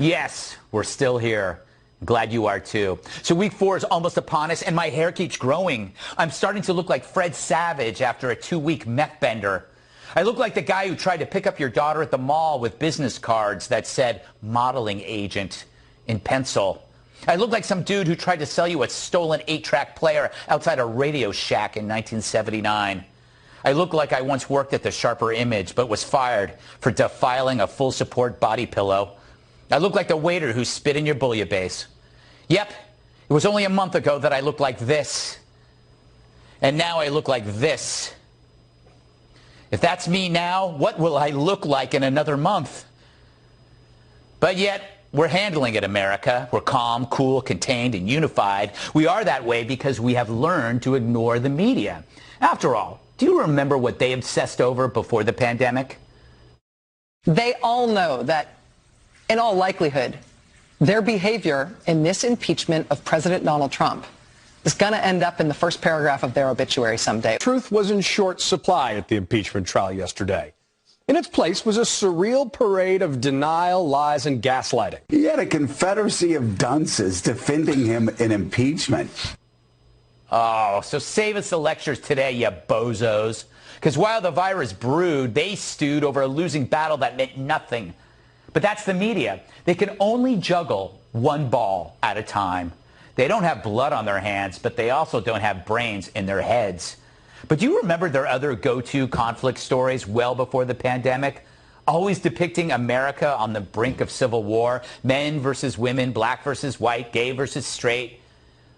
Yes, we're still here. Glad you are too. So week 4 is almost upon us and my hair keeps growing. I'm starting to look like Fred Savage after a 2-week meth bender. I look like the guy who tried to pick up your daughter at the mall with business cards that said modeling agent in pencil. I look like some dude who tried to sell you a stolen 8-track player outside a Radio Shack in 1979. I look like I once worked at the Sharper Image but was fired for defiling a full support body pillow. I look like the waiter who spit in your bouillabaisse. Yep, it was only a month ago that I looked like this. And now I look like this. If that's me now, what will I look like in another month? But yet, we're handling it, America. We're calm, cool, contained, and unified. We are that way because we have learned to ignore the media. After all, do you remember what they obsessed over before the pandemic? They all know that, in all likelihood, their behavior in this impeachment of President Donald Trump is going to end up in the first paragraph of their obituary someday. Truth was in short supply at the impeachment trial yesterday. In its place was a surreal parade of denial, lies, and gaslighting. He had a confederacy of dunces defending him in impeachment. Oh, so save us the lectures today, you bozos. Because while the virus brewed, they stewed over a losing battle that meant nothing. But that's the media. They can only juggle one ball at a time. They don't have blood on their hands, but they also don't have brains in their heads. But do you remember their other go-to conflict stories well before the pandemic? Always depicting America on the brink of civil war, men versus women, black versus white, gay versus straight.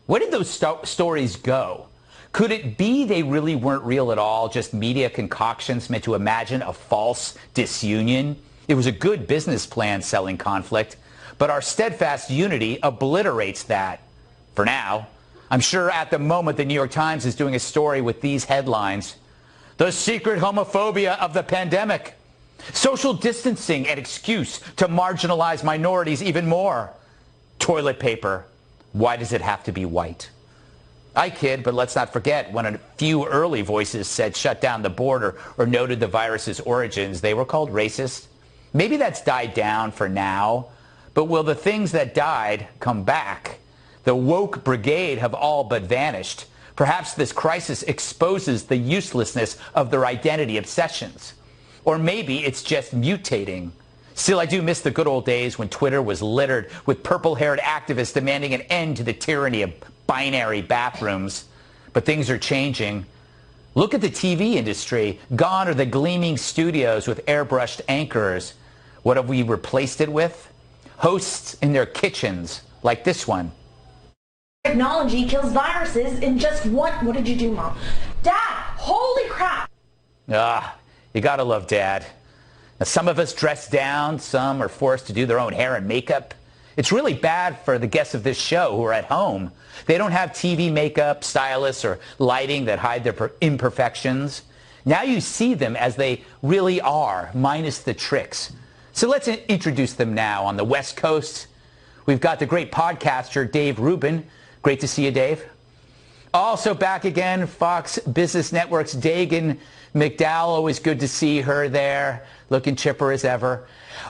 Where did those stories go? Could it be they really weren't real at all, just media concoctions meant to imagine a false disunion? It was a good business plan selling conflict, but our steadfast unity obliterates that. For now. I'm sure at the moment the New York Times is doing a story with these headlines. The secret homophobia of the pandemic. Social distancing an excuse to marginalize minorities even more. Toilet paper. Why does it have to be white? I kid, but let's not forget when a few early voices said shut down the border or noted the virus's origins, they were called racist. Maybe that's died down for now, but will the things that died come back? The woke brigade have all but vanished. Perhaps this crisis exposes the uselessness of their identity obsessions. Or maybe it's just mutating. Still, I do miss the good old days when Twitter was littered with purple-haired activists demanding an end to the tyranny of binary bathrooms. But things are changing. Look at the TV industry. Gone are the gleaming studios with airbrushed anchors. What have we replaced it with? Hosts in their kitchens, like this one. Technology kills viruses in just what did you do, Mom? Dad, holy crap! You gotta love Dad. Now, some of us dress down, some are forced to do their own hair and makeup. It's really bad for the guests of this show who are at home. They don't have TV makeup, stylists, or lighting that hide their imperfections. Now you see them as they really are, minus the tricks. So let's introduce them now. On the West Coast, we've got the great podcaster Dave Rubin. Great to see you, Dave. Also back again, Fox Business Network's Dagan McDowell. Always good to see her there, looking chipper as ever.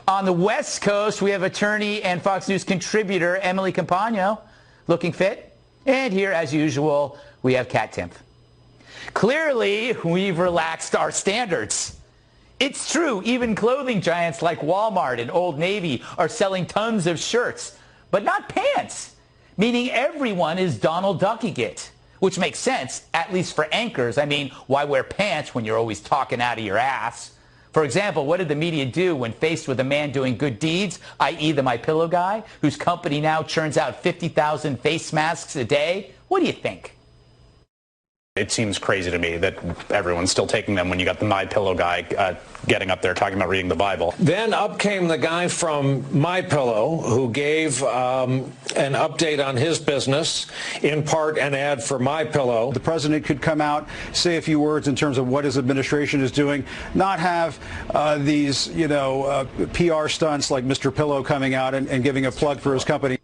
On the West Coast, we have attorney and Fox News contributor Emily Campagno, looking fit. And here, as usual, we have Kat Timpf. Clearly, we've relaxed our standards. It's true, even clothing giants like Walmart and Old Navy are selling tons of shirts, but not pants, meaning everyone is Donald Ducking it, which makes sense, at least for anchors. I mean, why wear pants when you're always talking out of your ass? For example, what did the media do when faced with a man doing good deeds, i.e. the MyPillow guy, whose company now churns out 50,000 face masks a day? What do you think? It seems crazy to me that everyone's still taking them when you got the MyPillow guy getting up there talking about reading the Bible. Then up came the guy from MyPillow who gave an update on his business, in part an ad for MyPillow. The president could come out, say a few words in terms of what his administration is doing, not have these, PR stunts like Mr. Pillow coming out and giving a plug for his company.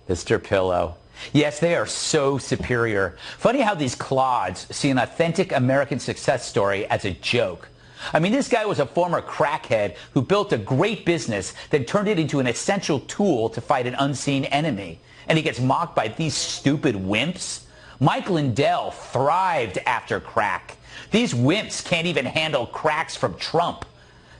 Mr. Pillow. Yes, they are so superior. Funny how these clods see an authentic American success story as a joke. I mean, this guy was a former crackhead who built a great business, then turned it into an essential tool to fight an unseen enemy. And he gets mocked by these stupid wimps? Mike Lindell thrived after crack. These wimps can't even handle cracks from Trump.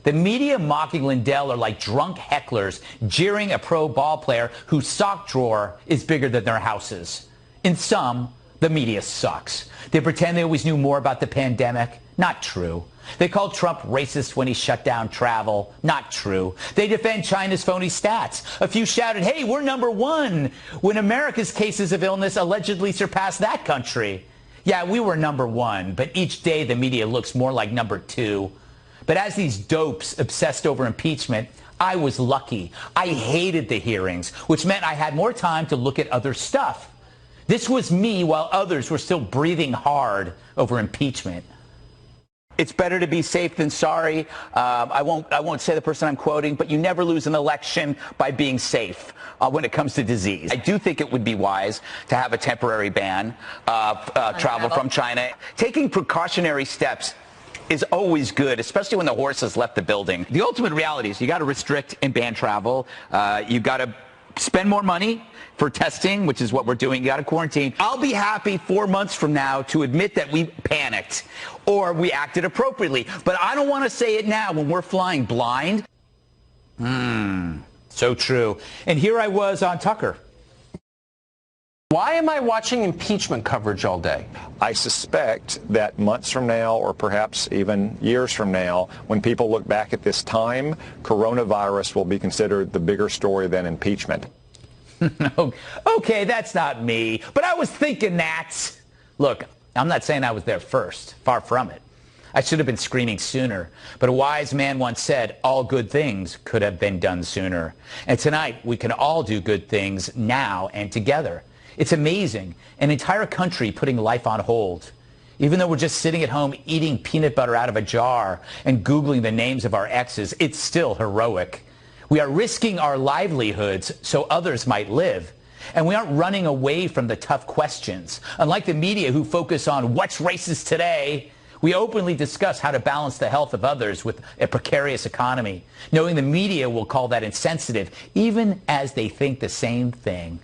The media mocking Lindell are like drunk hecklers jeering a pro ball player whose sock drawer is bigger than their houses. In sum, the media sucks. They pretend they always knew more about the pandemic. Not true. They called Trump racist when he shut down travel. Not true. They defend China's phony stats. A few shouted, hey, we're #1, when America's cases of illness allegedly surpassed that country. Yeah, we were #1, but each day the media looks more like #2. But as these dopes obsessed over impeachment, I was lucky. I hated the hearings, which meant I had more time to look at other stuff. This was me while others were still breathing hard over impeachment. It's better to be safe than sorry. I won't say the person I'm quoting, but you never lose an election by being safe when it comes to disease. I do think it would be wise to have a temporary ban of travel from China. Taking precautionary steps is always good, especially when the horse has left the building. The ultimate reality is you got to restrict and ban travel. You got to spend more money for testing, which is what we're doing. You got to quarantine. I'll be happy 4 months from now to admit that we panicked or we acted appropriately. But I don't want to say it now when we're flying blind. So true. And here I was on Tucker. Why am I watching impeachment coverage all day? I suspect that months from now, or perhaps even years from now, when people look back at this time, coronavirus will be considered the bigger story than impeachment. Okay, that's not me, but I was thinking that. Look, I'm not saying I was there first. Far from it. I should have been screaming sooner. But a wise man once said, all good things could have been done sooner. And tonight, we can all do good things now and together. It's amazing. An entire country putting life on hold. Even though we're just sitting at home eating peanut butter out of a jar and Googling the names of our exes, it's still heroic. We are risking our livelihoods so others might live. And we aren't running away from the tough questions. Unlike the media who focus on what's racist today, we openly discuss how to balance the health of others with a precarious economy, knowing the media will call that insensitive, even as they think the same thing.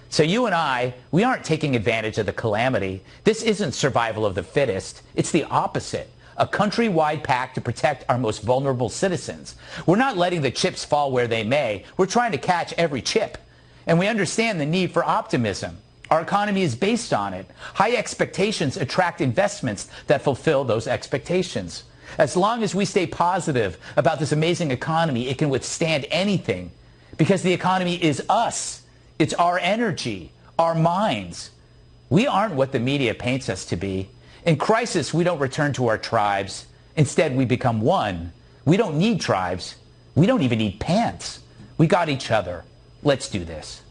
So you and I, we aren't taking advantage of the calamity. This isn't survival of the fittest. It's the opposite. A countrywide pact to protect our most vulnerable citizens. We're not letting the chips fall where they may. We're trying to catch every chip. And we understand the need for optimism. Our economy is based on it. High expectations attract investments that fulfill those expectations. As long as we stay positive about this amazing economy, it can withstand anything. Because the economy is us. It's our energy, our minds. We aren't what the media paints us to be. In crisis, we don't return to our tribes. Instead, we become one. We don't need tribes. We don't even need pants. We got each other. Let's do this.